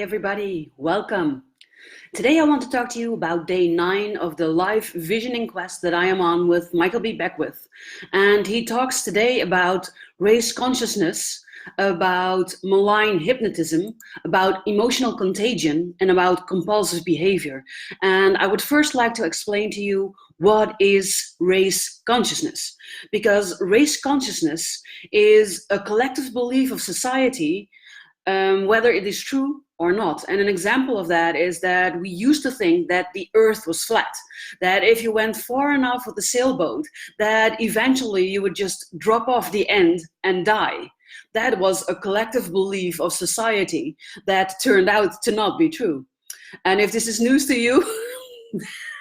everybody, welcome. Today I want to talk to you about day 9 of the live visioning quest that I am on with Michael B Beckwith. And he talks today about race consciousness, about malign hypnotism, about emotional contagion, and about compulsive behavior. And I would first like to explain to you what is race consciousness. Because race consciousness is a collective belief of society, whether it is true or not. And an example of that is that we used to think that the earth was flat, that if you went far enough with the sailboat, that eventually you would just drop off the end and die. That was a collective belief of society that turned out to not be true. And if this is news to you,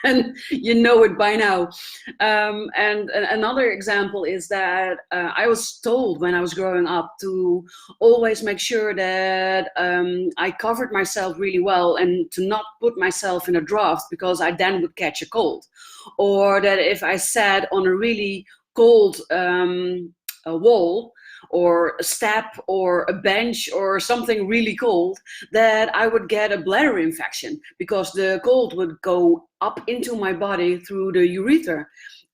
and you know it by now. And another example is that I was told when I was growing up to always make sure that I covered myself really well and to not put myself in a draft because I then would catch a cold. Or that if I sat on a really cold a wall or a step or a bench or something really cold, that I would get a bladder infection because the cold would go up into my body through the urethra.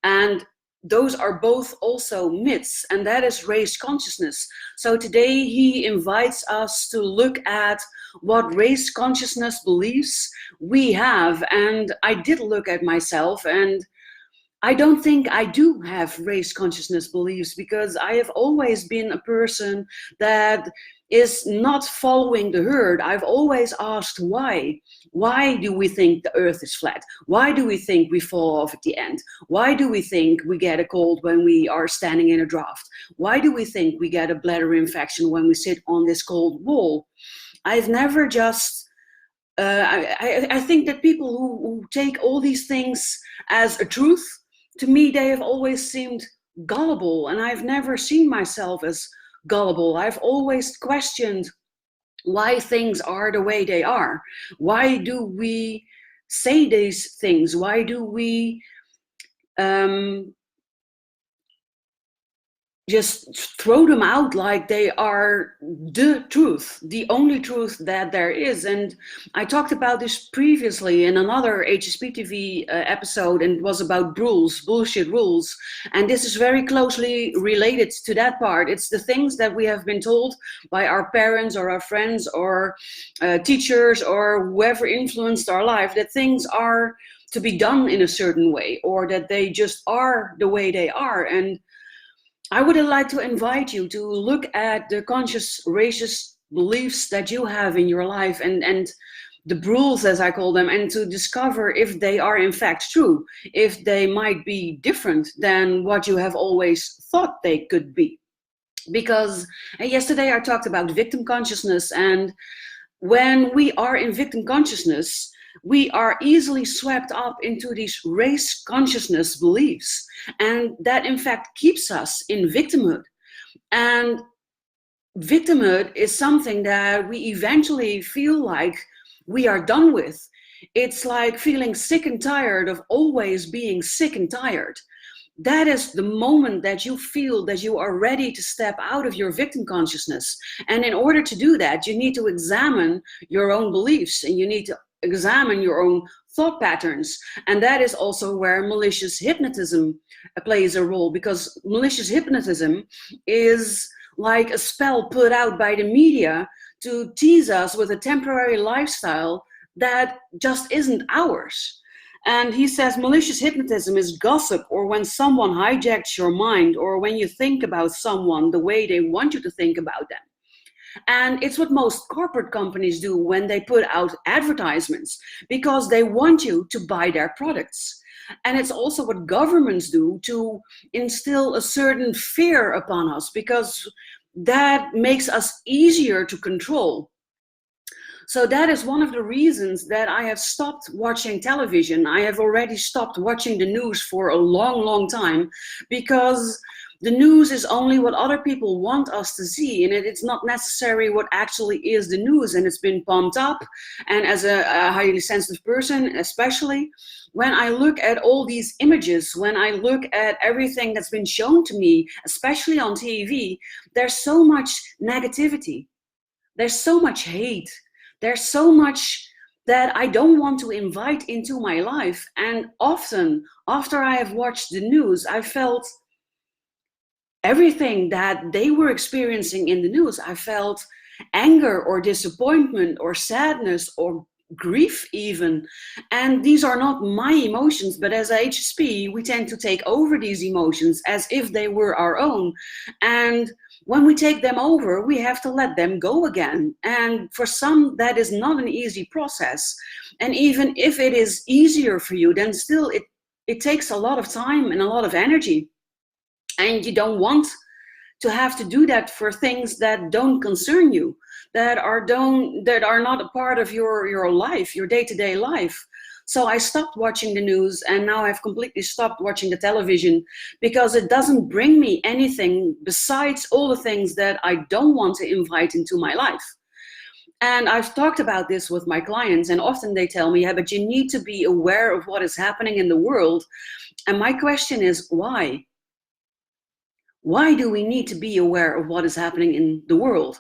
And those are both also myths, and that is race consciousness. So today he invites us to look at what race consciousness beliefs we have. And I did look at myself, and I don't think I do have race consciousness beliefs because I have always been a person that is not following the herd. I've always asked why. Why do we think the earth is flat? Why do we think we fall off at the end? Why do we think we get a cold when we are standing in a draft? Why do we think we get a bladder infection when we sit on this cold wall? I've never just I think that people who take all these things as a truth, to me, they have always seemed gullible, and I've never seen myself as gullible. I've always questioned why things are the way they are. Why do we say these things? Why do we just throw them out like they are the truth, the only truth that there is? And I talked about this previously in another HSP TV episode, and it was about rules, bullshit rules. And this is very closely related to that part. It's the things that we have been told by our parents or our friends or teachers or whoever influenced our life, that things are to be done in a certain way, or that they just are the way they are. And I would like to invite you to look at the conscious racist beliefs that you have in your life and the rules, as I call them, and to discover if they are in fact true, if they might be different than what you have always thought they could be. Because yesterday I talked about victim consciousness, and when we are in victim consciousness, we are easily swept up into these race consciousness beliefs, and that in fact keeps us in victimhood. And victimhood is something that we eventually feel like we are done with. It's like feeling sick and tired of always being sick and tired. That is the moment that you feel that you are ready to step out of your victim consciousness. And in order to do that, you need to examine your own beliefs, and you need to examine your own thought patterns. And that is also where malicious hypnotism plays a role, because malicious hypnotism is like a spell put out by the media to tease us with a temporary lifestyle that just isn't ours. And he says malicious hypnotism is gossip, or when someone hijacks your mind, or when you think about someone the way they want you to think about them. And it's what most corporate companies do when they put out advertisements, because they want you to buy their products. And it's also what governments do to instill a certain fear upon us, because that makes us easier to control. So that is one of the reasons that I have stopped watching television. I have already stopped watching the news for a long, long time, because the news is only what other people want us to see, and it's not necessarily what actually is the news, and it's been pumped up. And as a highly sensitive person, especially, when I look at all these images, when I look at everything that's been shown to me, especially on TV, there's so much negativity, there's so much hate, There's so much that I don't want to invite into my life. And often, after I have watched the news, I felt everything that they were experiencing in the news. I felt anger or disappointment or sadness or grief even. And these are not my emotions, but as a HSP, we tend to take over these emotions as if they were our own. And when we take them over, we have to let them go again. And for some, that is not an easy process. And even if it is easier for you, then still it takes a lot of time and a lot of energy. And you don't want to have to do that for things that don't concern you, that are not a part of your life, your day-to-day life. So I stopped watching the news, and now I've completely stopped watching the television, because it doesn't bring me anything besides all the things that I don't want to invite into my life. And I've talked about this with my clients, and often they tell me, yeah, but you need to be aware of what is happening in the world. And my question is, why? Why do we need to be aware of what is happening in the world?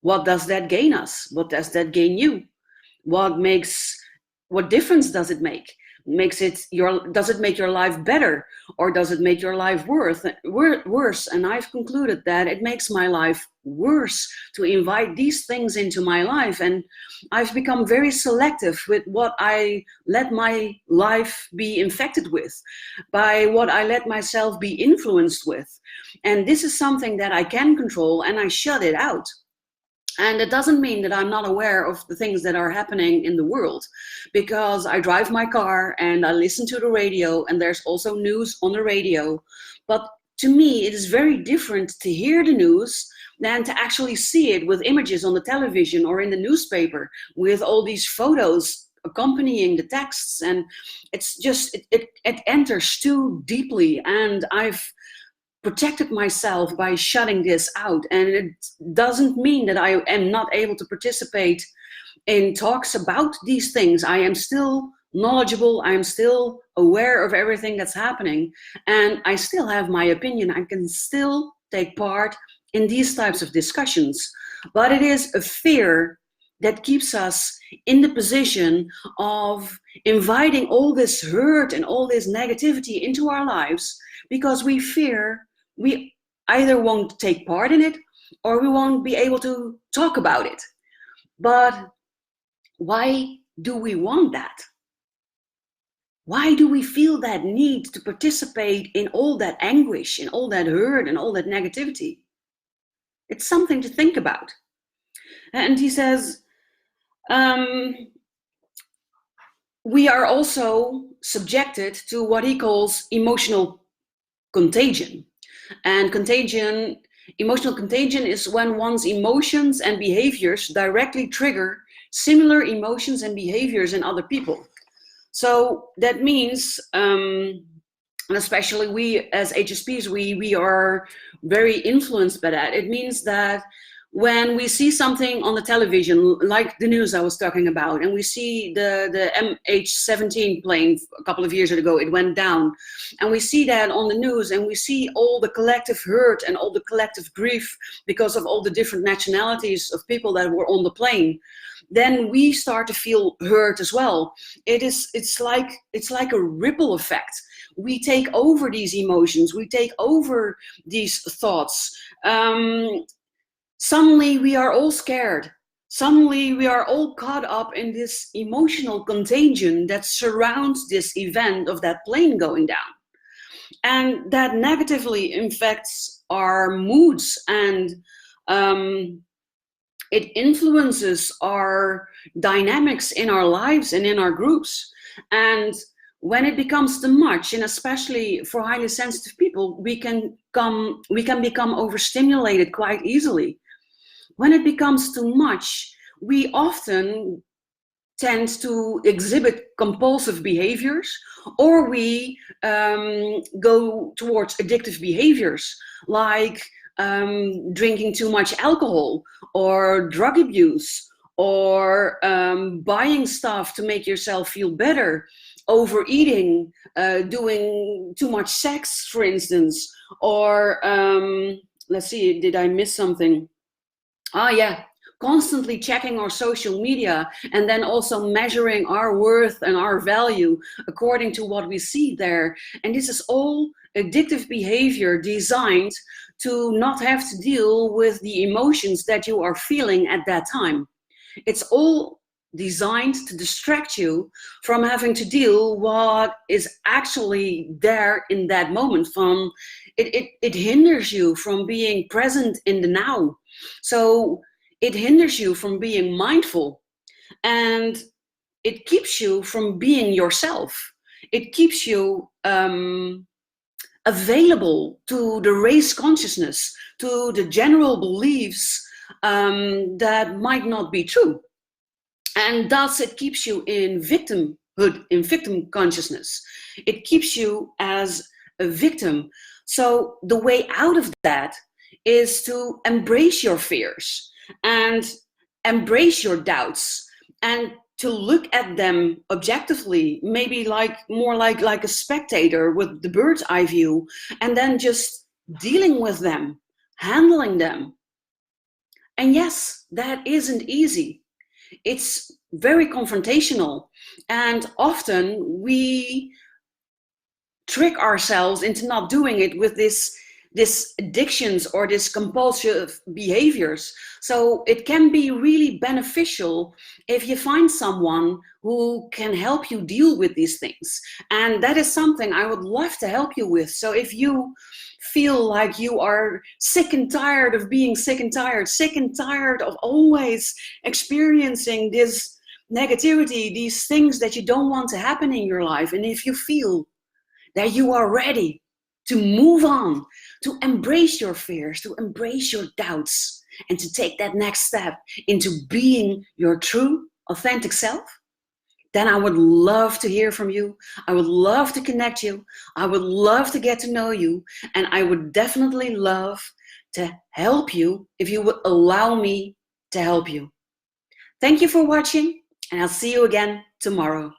What does that gain us? What does that gain you? What difference does it make? Does it make your life better, or does it make your life worse? And I've concluded that it makes my life worse to invite these things into my life. And I've become very selective with what I let my life be infected with, by what I let myself be influenced with. And this is something that I can control, and I shut it out. And it doesn't mean that I'm not aware of the things that are happening in the world, because I drive my car and I listen to the radio, and there's also news on the radio. But to me, it is very different to hear the news than to actually see it with images on the television or in the newspaper with all these photos accompanying the texts. And it's just, it enters too deeply, and I've protected myself by shutting this out. And it doesn't mean that I am not able to participate in talks about these things. I am still knowledgeable, I am still aware of everything that's happening, and I still have my opinion. I can still take part in these types of discussions. But it is a fear that keeps us in the position of inviting all this hurt and all this negativity into our lives, because we fear we either won't take part in it, or we won't be able to talk about it. But why do we want that? Why do we feel that need to participate in all that anguish, in all that hurt, and all that negativity? It's something to think about. And he says, we are also subjected to what he calls emotional contagion. And emotional contagion is when one's emotions and behaviors directly trigger similar emotions and behaviors in other people. So that means, and especially we as HSPs, we are very influenced by that. It means that when we see something on the television, like the news I was talking about, and we see the MH17 plane a couple of years ago, it went down, and we see that on the news, and we see all the collective hurt and all the collective grief because of all the different nationalities of people that were on the plane, then we start to feel hurt as well. It's like a ripple effect. We take over these emotions, we take over these thoughts. Suddenly we are all scared. Suddenly we are all caught up in this emotional contagion that surrounds this event of that plane going down. And that negatively infects our moods, and it influences our dynamics in our lives and in our groups. And when it becomes too much, and especially for highly sensitive people, we can become overstimulated quite easily. When it becomes too much, we often tend to exhibit compulsive behaviors, or we go towards addictive behaviors, like drinking too much alcohol, or drug abuse, or buying stuff to make yourself feel better, overeating, doing too much sex, for instance, or let's see, did I miss something? constantly checking our social media and then also measuring our worth and our value according to what we see there. And this is all addictive behavior designed to not have to deal with the emotions that you are feeling at that time. It's all designed to distract you from having to deal what is actually there in that moment. From it hinders you from being present in the now. So it hinders you from being mindful, and it keeps you from being yourself. It keeps you available to the race consciousness, to the general beliefs that might not be true. And thus it keeps you in victimhood, in victim consciousness. It keeps you as a victim. So the way out of that is to embrace your fears and embrace your doubts, and to look at them objectively, maybe more like a spectator with the bird's eye view, and then just dealing with them, handling them. And yes, that isn't easy. It's very confrontational, and often we trick ourselves into not doing it with this addictions or this compulsive behaviors. So it can be really beneficial if you find someone who can help you deal with these things. And that is something I would love to help you with. So if you feel like you are sick and tired of being sick and tired of always experiencing this negativity, these things that you don't want to happen in your life, and if you feel that you are ready to move on, to embrace your fears, to embrace your doubts, and to take that next step into being your true, authentic self, then I would love to hear from you. I would love to connect you. I would love to get to know you. And I would definitely love to help you if you would allow me to help you. Thank you for watching, and I'll see you again tomorrow.